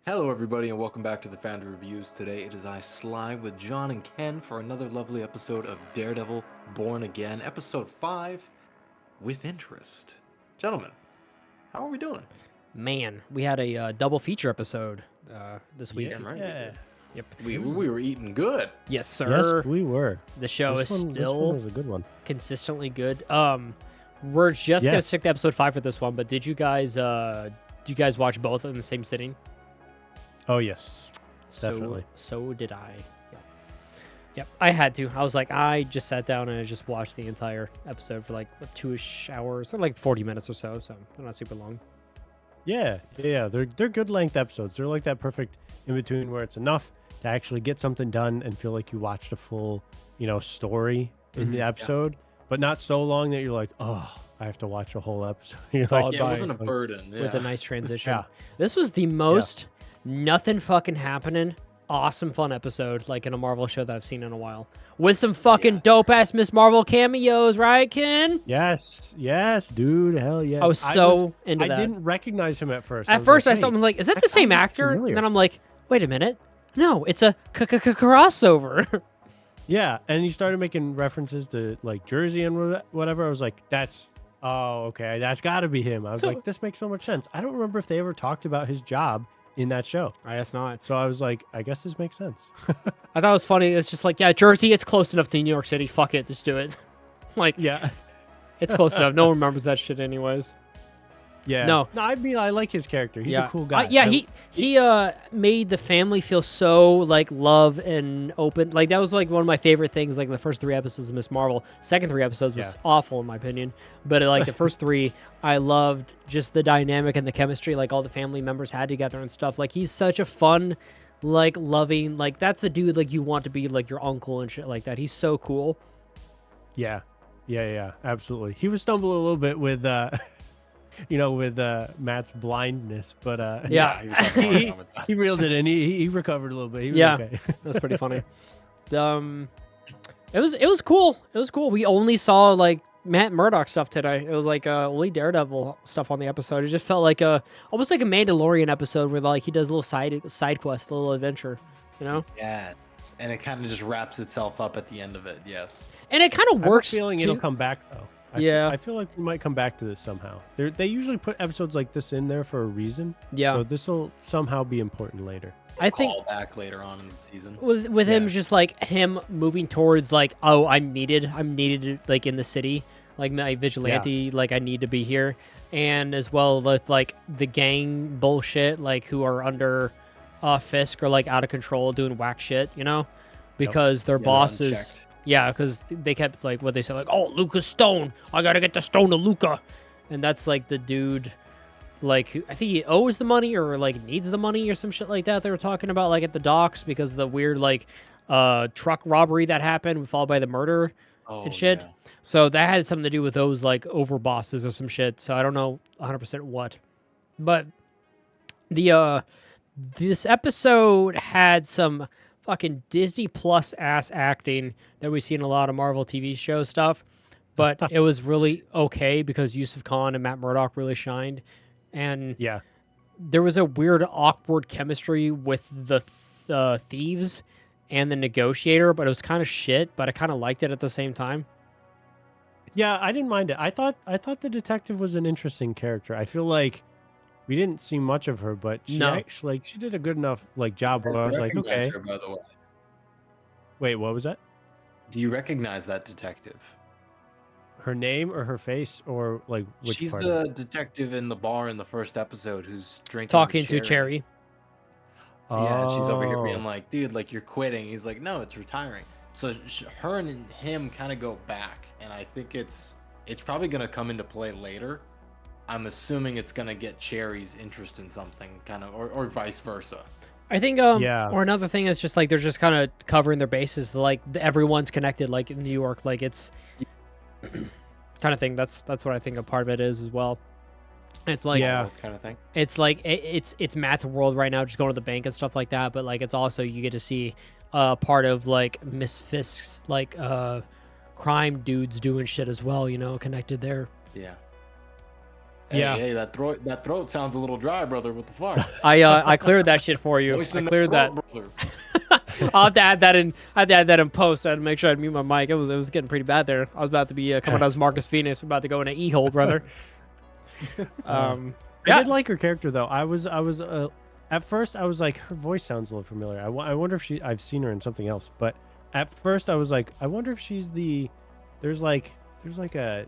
Hello, everybody, and welcome back to the Foundry Reviews. Today it is I, Sly, with John and Ken for another lovely episode of Daredevil Born Again, episode 5, With Interest. Gentlemen, how are we doing? Man, we had a double feature episode this week. Yeah, right. Yeah. Yep. We were eating good. Yes, sir. Yes, we were. The show this is one still was a good one. consistently good. We're just gonna stick to episode 5 for this one, but did you guys watch both in the same sitting? Oh yes, definitely. So did I. Yep, I had to. I was like, I just sat down and I just watched the entire episode for like 2-ish hours, or like 40 minutes or so they're not super long. Yeah. They're good length episodes. They're like that perfect in between where it's enough to actually get something done and feel like you watched a full, story in the episode, but not so long that you're like, oh, I have to watch a whole episode. You're Followed Yeah, it by- wasn't a burden. With a nice transition. Yeah. This was the most nothing fucking happening, awesome fun episode like in a Marvel show that I've seen in a while. With some fucking dope ass Miss Marvel cameos, right, Ken? Yes, dude. Hell yeah. I was so into that. I didn't recognize him at first. At first, I saw him like, is that the same actor? familiar. And then I'm like, wait a minute. No, it's a crossover. Yeah, and he started making references to like Jersey and whatever. I was like, okay, that's got to be him. I was like, this makes so much sense. I don't remember if they ever talked about his job in that show. I guess not. So I was like, I guess this makes sense. I thought it was funny. It's just like, yeah, Jersey, it's close enough to New York City. Fuck it, just do it. Like, Yeah. it's close enough. No one remembers that shit anyways. Yeah. No. I mean, I like his character. He's Yeah. a cool guy. He made the family feel so like love and open. Like that was like one of my favorite things. Like the first 3 episodes of Miss Marvel. Second 3 episodes was awful in my opinion, but like the first 3, I loved just the dynamic and the chemistry like all the family members had together and stuff. Like he's such a fun, like loving, like that's the dude like you want to be like your uncle and shit like that. He's so cool. Yeah, absolutely. He was stumbling a little bit with with Matt's blindness, but Yeah. he was having a hard time with that. he reeled it in. He recovered a little bit. He was Yeah. okay. That's pretty funny. It was cool. It was cool. We only saw like Matt Murdock stuff today. It was like only Daredevil stuff on the episode. It just felt like almost like a Mandalorian episode where like he does a little side quest, a little adventure, you know? Yeah, and it kind of just wraps itself up at the end of it, yes. And it kind of works. I have a feeling too. it'll come back though. I feel like we might come back to this somehow. They usually put episodes like this in there for a reason. Yeah. So this will somehow be important later. I think Call back later on in the season. with him just like him moving towards like, oh, I'm needed like in the city, like my vigilante, like I need to be here, and as well with like the gang bullshit, like who are under Fisk or like out of control doing whack shit, because their bosses. unchecked. Yeah, because they kept like what they said, like, oh, Luca's stone. I gotta get the stone to Luca, and that's like the dude, like I think he owes the money or like needs the money or some shit like that. They were talking about like at the docks because of the weird like truck robbery that happened, followed by the murder and shit. Yeah. So that had something to do with those like over bosses or some shit. So I don't know 100% what, but the this episode had some fucking Disney Plus ass acting that we see in a lot of Marvel TV show stuff, but it was really okay because Yusuf Khan and Matt Murdock really shined, and there was a weird awkward chemistry with the thieves and the negotiator, but it was kind of shit, but I kind of liked it at the same time. Yeah, I didn't mind it. I thought the detective was an interesting character. I feel like we didn't see much of her, but she actually she did a good enough job where I was like, okay. Her, by the way. Wait, what was that? Do you recognize that detective? Her name or her face or like which She's part the of it? detective in the bar in the first episode who's drinking Talking with to Cherry. Yeah, and she's over here Oh. being like, dude, like you're quitting. He's like, no, it's retiring. So her and him kind of go back, and I think it's probably gonna come into play later. I'm assuming it's gonna get Cherry's interest in something, kind of, or vice versa. I think, or another thing is just like they're just kind of covering their bases, like everyone's connected, like in New York, like it's kind of thing. That's what I think a part of it is as well. It's like Kind of thing. it's like it's Matt's world right now, just going to the bank and stuff like that. But like it's also you get to see part of like Miss Fisk's like crime dudes doing shit as well, connected there. Yeah. Hey, that throat sounds a little dry, brother. What the fuck? I cleared that shit for you. Moisten I that cleared that. throat, brother. I'll have to add that in. I had to add that in post. I had to make sure I mute my mic. It was getting pretty bad there. I was about to be coming out as Marcus Phoenix. We're about to go in an e-hole, brother. I did like her character though. I was at first I was like, her voice sounds a little familiar. I wonder if I've seen her in something else. But at first I was like, I wonder if she's there's like a,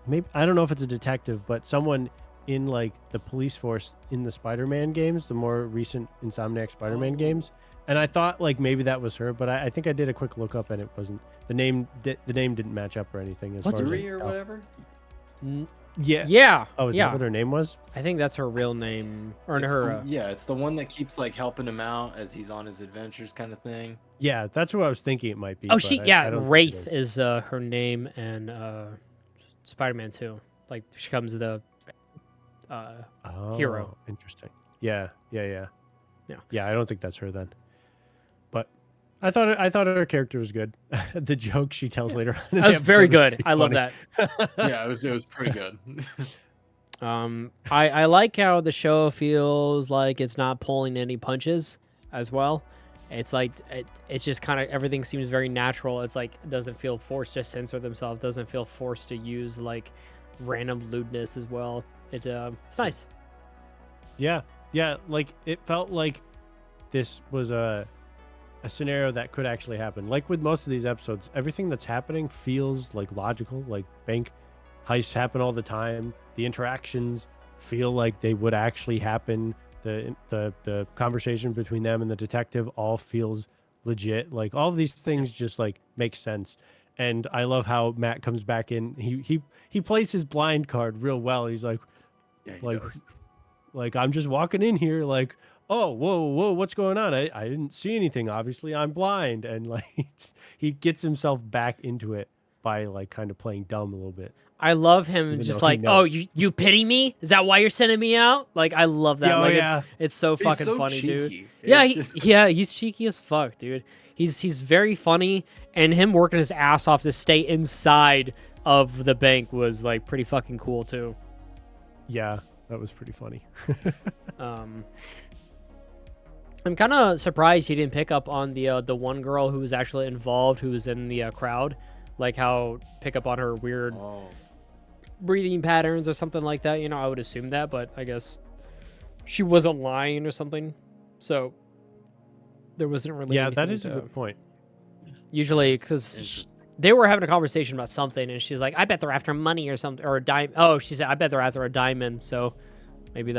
maybe, I don't know if it's a detective, but someone in like the police force in the Spider-Man games, the more recent Insomniac Spider-Man games. And I thought like maybe that was her, but I think I did a quick look up and it wasn't. The name didn't match up or anything. As What's far as Ree or whatever? Yeah. Yeah. Oh, is yeah. that what her name was? I think that's her real name, or It's her. yeah, it's the one that keeps like helping him out as he's on his adventures, kind of thing. Yeah, that's what I was thinking it might be. Oh, but she I yeah. don't think it Wraith is her name, and Spider-Man 2. Like she comes the hero. Oh, interesting. Yeah. Yeah. Yeah, I don't think that's her then. But I thought her character was good. The joke she tells later on. in the That was very episode is good. pretty I love funny. that. Yeah, it was pretty good. I like how the show feels like it's not pulling any punches as well. It's like it's just kind of everything seems very natural. It's like it doesn't feel forced to censor themselves. Doesn't feel forced to use like random lewdness as well. It's nice. Yeah. Like it felt like this was a scenario that could actually happen. Like with most of these episodes, everything that's happening feels like logical. Like bank heists happen all the time. The interactions feel like they would actually happen. The conversation between them and the detective all feels legit. Like all of these things just like make sense. And I love how Matt comes back in. He plays his blind card real well. He's like, Yeah, he like, does. like I'm just walking in here like, oh, whoa, what's going on? I didn't see anything. Obviously, I'm blind. And like he gets himself back into it by like kind of playing dumb a little bit. I love him Even just though he like, knows. oh, you pity me? Is that why you're sending me out? Like, I love that. Yeah, oh, like, yeah. it's so He's fucking so funny, dude. cheeky. Yeah, It's just- yeah, he's cheeky as fuck, dude. He's very funny, and him working his ass off to stay inside of the bank was like pretty fucking cool too. Yeah, that was pretty funny. I'm kind of surprised he didn't pick up on the one girl who was actually involved, who was in the crowd, like how pick up on her weird Oh. breathing patterns or something like that. You know, I would assume that, but I guess she wasn't lying or something, so there wasn't really. Yeah, that anything is a good point. Usually, It's because interesting. they were having a conversation about something, and she's like, "I bet they're after money or something, or a dime." Oh, she said, "I bet they're after a diamond." So maybe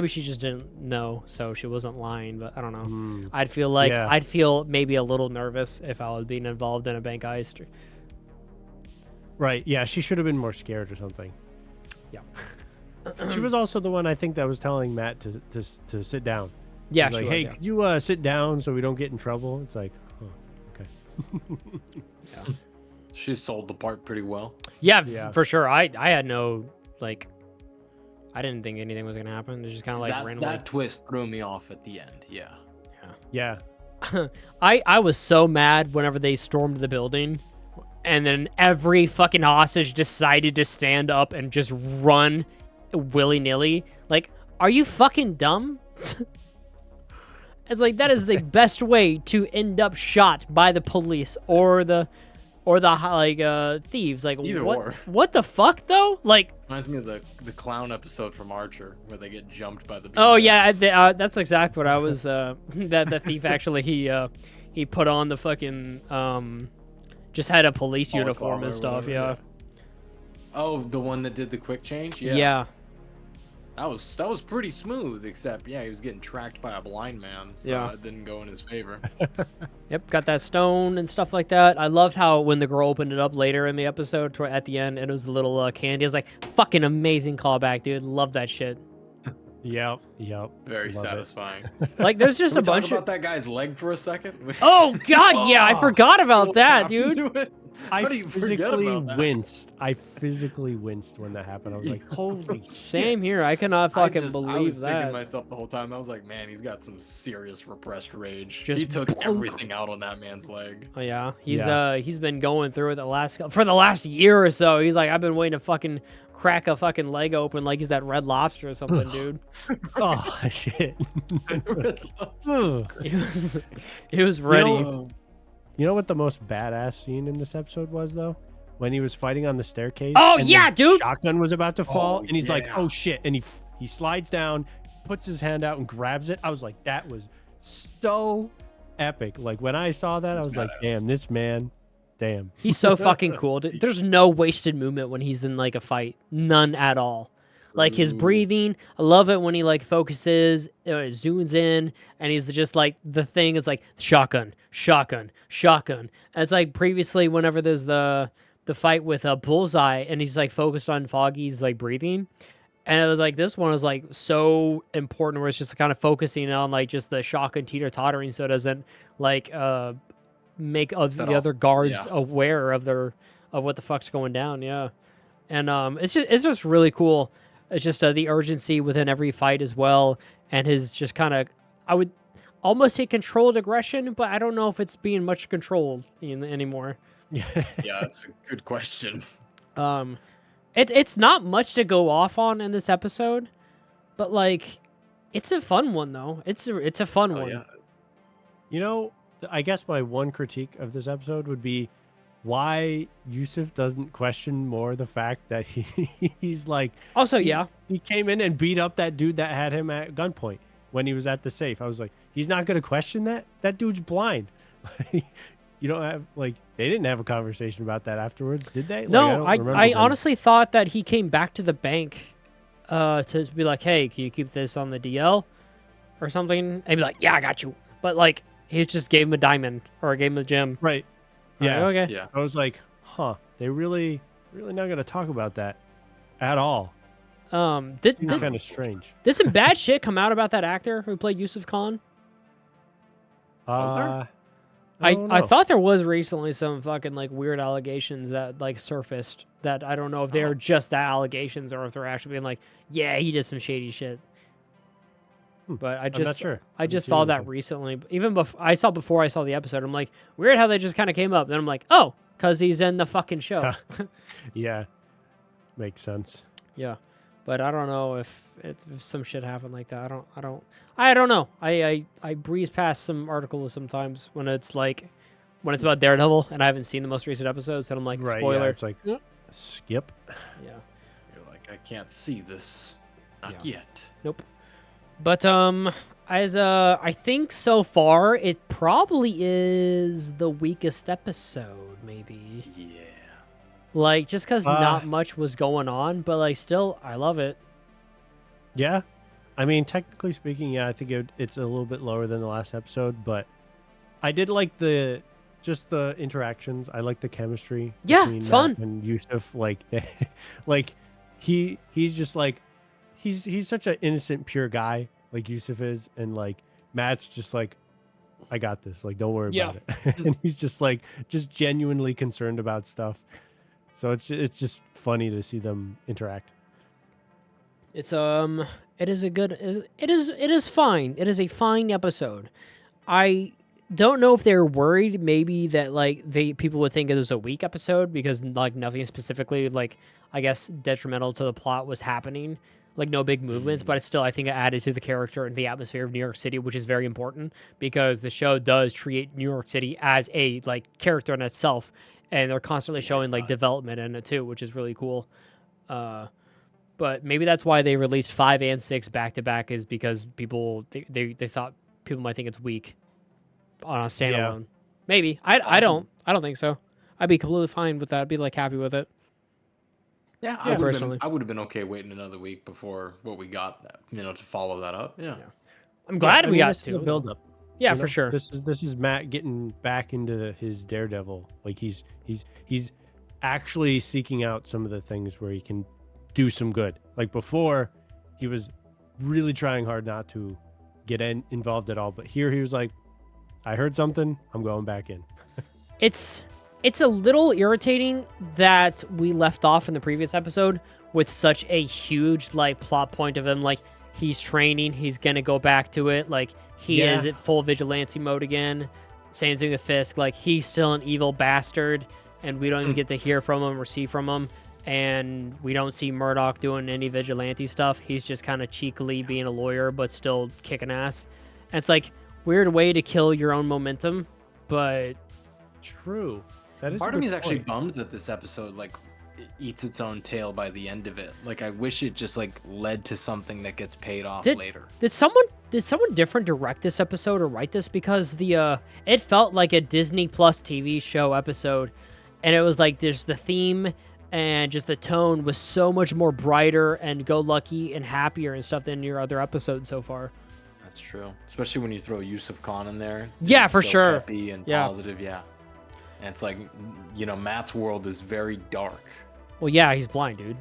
she just didn't know, so she wasn't lying. But I don't know. Hmm. I'd feel like Yeah. I'd feel maybe a little nervous if I was being involved in a bank heist. Right. Yeah, she should have been more scared or something. Yeah. She was also the one I think that was telling Matt to sit down. Yeah, She's she like, was, hey, yeah. could you sit down so we don't get in trouble? It's like, oh, okay. She sold the part pretty well. Yeah, Yeah. for sure. I had no like, I didn't think anything was gonna happen. It's just kind of like randomly. That twist threw me off at the end. Yeah. Yeah. I was so mad whenever they stormed the building, and then every fucking hostage decided to stand up and just run willy-nilly. Like, are you fucking dumb? It's like that is the best way to end up shot by the police or the like thieves. Like Either what? or. What the fuck though? Like, Reminds me of the clown episode from Archer where they get jumped by the. oh yeah, beanbags. that's exactly what I was. That the thief actually he put on the fucking just had a police uniform Balaclava and or stuff. whatever, Yeah. Oh, the one that did the quick change. Yeah. That was pretty smooth. Except he was getting tracked by a blind man. So Yeah. it didn't go in his favor. Yep, got that stone and stuff like that. I loved how when the girl opened it up later in the episode, at the end, and it was a little candy. I was like, fucking amazing callback, dude. Love that shit. Yep. Very Love it. satisfying. Like, there's just Can a we talk bunch about of. that guy's leg for a second? Oh God, yeah, I Oh, forgot about What that, happened dude. to it? I How do you forget physically about that? winced. I physically winced when that happened. I was like, holy Same here. I cannot fucking I believe was thinking to that. myself the whole time. I was like, man, he's got some serious repressed rage. Just He took bonk. everything out on that man's leg. Oh yeah, he's Yeah. been going through it for the last year or so. He's like, I've been waiting to fucking crack a fucking leg open like he's that Red Lobster or something, dude. Oh shit. Ugh. He was ready. You know what the most badass scene in this episode was though? When he was fighting on the staircase. Oh, and yeah, the dude. Shotgun was about to fall, and he's like, yeah. "Oh shit!" And he slides down, puts his hand out, and grabs it. I was like, that was so epic. Like when I saw that, I was like, "Damn, this man, damn." He's so fucking cool. Dude. There's no wasted movement when he's in like a fight. None at all. Like his breathing, I love it when he like focuses, zooms in, and he's just like, the thing is like shotgun, shotgun, shotgun. And it's like previously whenever there's the fight with a Bullseye and he's like focused on Foggy's like breathing. And it was like, this one was like so important where it's just kind of focusing on like just the shotgun teeter-tottering so it doesn't like make the other guards aware of what the fuck's going down. Yeah. And it's just really cool. It's just the urgency within every fight as well, and his just kind of, I would almost say controlled aggression, but I don't know if it's being much controlled anymore. Yeah, that's a good question. It's not much to go off on in this episode, but like, it's a fun one though. It's a fun one. Yeah. You know, I guess my one critique of this episode would be why Yusuf doesn't question more the fact that he's like. Also, he came in and beat up that dude that had him at gunpoint when he was at the safe. I was like, he's not gonna question that. That dude's blind. You don't have like they didn't have a conversation about that afterwards, did they? No, I honestly thought that he came back to the bank to be like, hey, can you keep this on the DL or something? And be like, yeah, I got you. But like he just gave him a diamond or gave him a gem. Right. Yeah. Like, okay. Yeah. I was like, huh, they really not gonna talk about that at all. Did kind of strange. Did some bad shit come out about that actor who played Yusuf Khan? Was there? I thought there was recently some fucking like weird allegations that like surfaced that I don't know if they're just that allegations or if they're actually being like, yeah, he did some shady shit. But I'm not sure. I just saw that recently. Even before I saw the episode, I'm like, weird how they just kind of came up. Then I'm like, oh, because he's in the fucking show. Yeah, makes sense. Yeah, but I don't know if some shit happened like that. I don't know. I breeze past some articles sometimes when it's about Daredevil and I haven't seen the most recent episodes, and I'm like, spoiler. Yeah, it's like skip. Yeah. You're like, I can't see this. Not yet. Nope. But as I think so far, it probably is the weakest episode, maybe. Yeah. Like just because not much was going on, but like still, I love it. Yeah, I mean, technically speaking, yeah, I think it's a little bit lower than the last episode, but I did like the interactions. I like the chemistry. Yeah, it's fun. And Yusuf, like, like he's just like. He's such an innocent, pure guy, like Yusuf is, and like Matt's just like, I got this, like don't worry about it, and he's just like genuinely concerned about stuff. So it's just funny to see them interact. It's it is fine. It is a fine episode. I don't know if they're worried maybe that like people would think it was a weak episode because like nothing specifically like I guess detrimental to the plot was happening. Like no big movements, but I think it added to the character and the atmosphere of New York City, which is very important because the show does treat New York City as a like character in itself, and they're constantly showing like development in it too, which is really cool. But maybe that's why they released 5 and 6 back to back is because people they thought people might think it's weak on a standalone. Yeah. Maybe I don't think so. I'd be completely fine with that. I'd be like happy with it. Yeah, I would have been okay waiting another week before what we got, to follow that up. Yeah. I'm glad we got to build up. Yeah, for sure. This is Matt getting back into his Daredevil. Like he's actually seeking out some of the things where he can do some good. Like before, he was really trying hard not to get involved at all. But here he was like, I heard something, I'm going back in. It's a little irritating that we left off in the previous episode with such a huge like plot point of him like he's training, he's gonna go back to it, like he is at full vigilante mode again. Same thing with Fisk, like he's still an evil bastard and we don't even get to hear from him or see from him. and we don't see Murdoch doing any vigilante stuff. He's just kind of cheekily being a lawyer, but still kicking ass. And it's like weird way to kill your own momentum, but True. That is Part a of good me is actually point. bummed that this episode like eats its own tail by the end of it. Like I wish it just like led to something that gets paid off later. Did someone different direct this episode or write this? Because it felt like a Disney Plus TV show episode, and it was like there's the theme and just the tone was so much more brighter and go lucky and happier and stuff than your other episodes so far. That's true, especially when you throw Yusuf Khan in there. Yeah, It's for so sure. Peppy and positive, yeah. And it's like, you know, Matt's world is very dark. Well, yeah, he's blind, dude.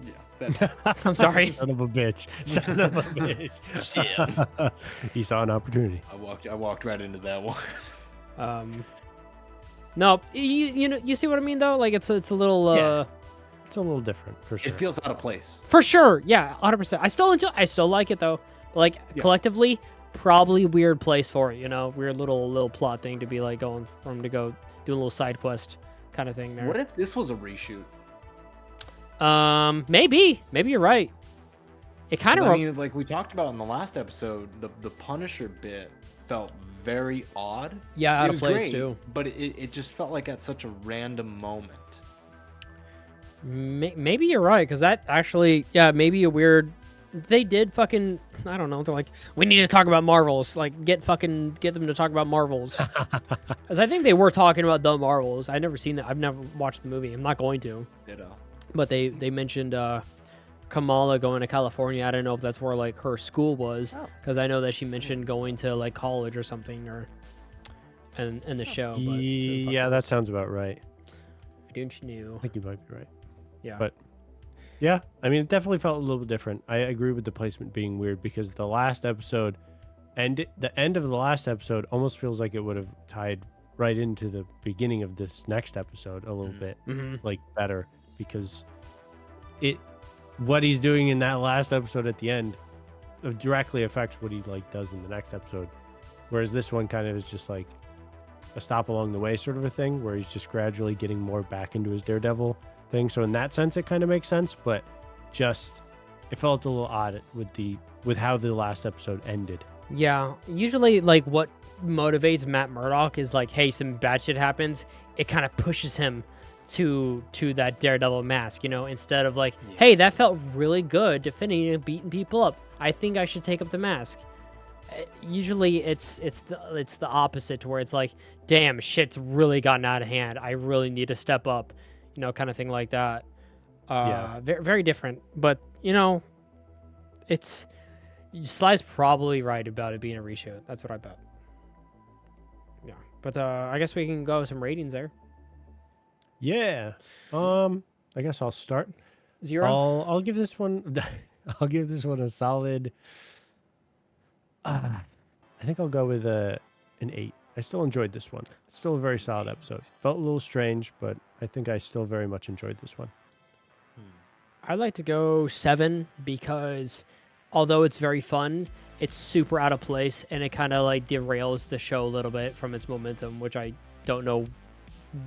Yeah. I'm sorry. Son of a bitch. Son of a bitch. Shit. He saw an opportunity. I walked right into that one. No, you know, you see what I mean though? Like it's a little Yeah. It's a little different for sure. It feels out of place. for sure. Yeah, 100%. I still like it though. But like collectively, probably weird place for it, you know? Weird little plot thing to be like going from to go do a little side quest kind of thing there. What if this was a reshoot? Maybe you're right. It kind of I mean, like we talked about in the last episode, the Punisher bit felt very odd. out It of was place great, too. But it just felt like at such a random moment. Maybe you're right, because that actually, maybe a weird. They did fucking, I don't know. They're like, we need to talk about Marvels. Like, get them to talk about Marvels. Because I think they were talking about the Marvels. I've never seen that. I've never watched the movie. I'm not going to. Ditto. But they mentioned Kamala going to California. I don't know if that's where like her school was, because I know that she mentioned going to like college or something, or in the show. But Yeah, that sounds about right. don't you know? I think you might be right. Yeah. But yeah, I mean, it definitely felt a little bit different. I agree with the placement being weird because the last episode, and the end of the last episode almost feels like it would have tied right into the beginning of this next episode a little bit, like better, because what he's doing in that last episode at the end directly affects what he like does in the next episode, whereas this one kind of is just like a stop along the way sort of a thing, where he's just gradually getting more back into his Daredevil thing. So in that sense, it kind of makes sense, but just it felt a little odd with how the last episode ended. Yeah, usually like what motivates Matt Murdock is like, hey, some bad shit happens. It kind of pushes him to that Daredevil mask, you know, instead of like, hey, that felt really good defending and beating people up. I think I should take up the mask. Usually it's the opposite, to where it's like, damn, shit's really gotten out of hand. I really need to step up, you know, kind of thing like that. Very, very different. But you know, Sly's probably right about it being a reshoot. That's what I bet. Yeah, but I guess we can go with some ratings there. Yeah. I guess I'll start. 0. I'll give this one I'll give this one a solid I think I'll go with an 8. I still enjoyed this one. It's still a very solid episode. Felt a little strange, but I think I still very much enjoyed this one. I'd like to go 7 because although it's very fun, it's super out of place and it kind of like derails the show a little bit from its momentum, which I don't know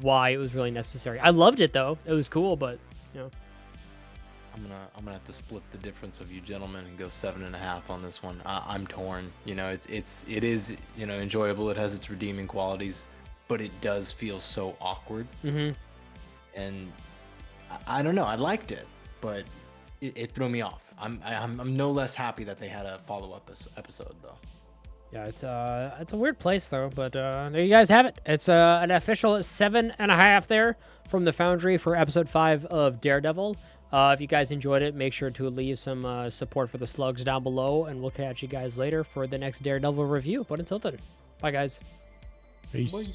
why it was really necessary. I loved it though. It was cool, but you know. I'm gonna have to split the difference of you gentlemen and go 7.5 on this one. I'm torn. You know, it is, you know, enjoyable. It has its redeeming qualities, but it does feel so awkward. And I don't know. I liked it, but it threw me off. I'm no less happy that they had a follow-up episode though. Yeah, it's a weird place though, but there you guys have it. It's an official 7.5 there from the Foundry for episode 5 of Daredevil. If you guys enjoyed it, make sure to leave some support for the slugs down below, and we'll catch you guys later for the next Daredevil review. But until then, bye guys. Peace. Bye.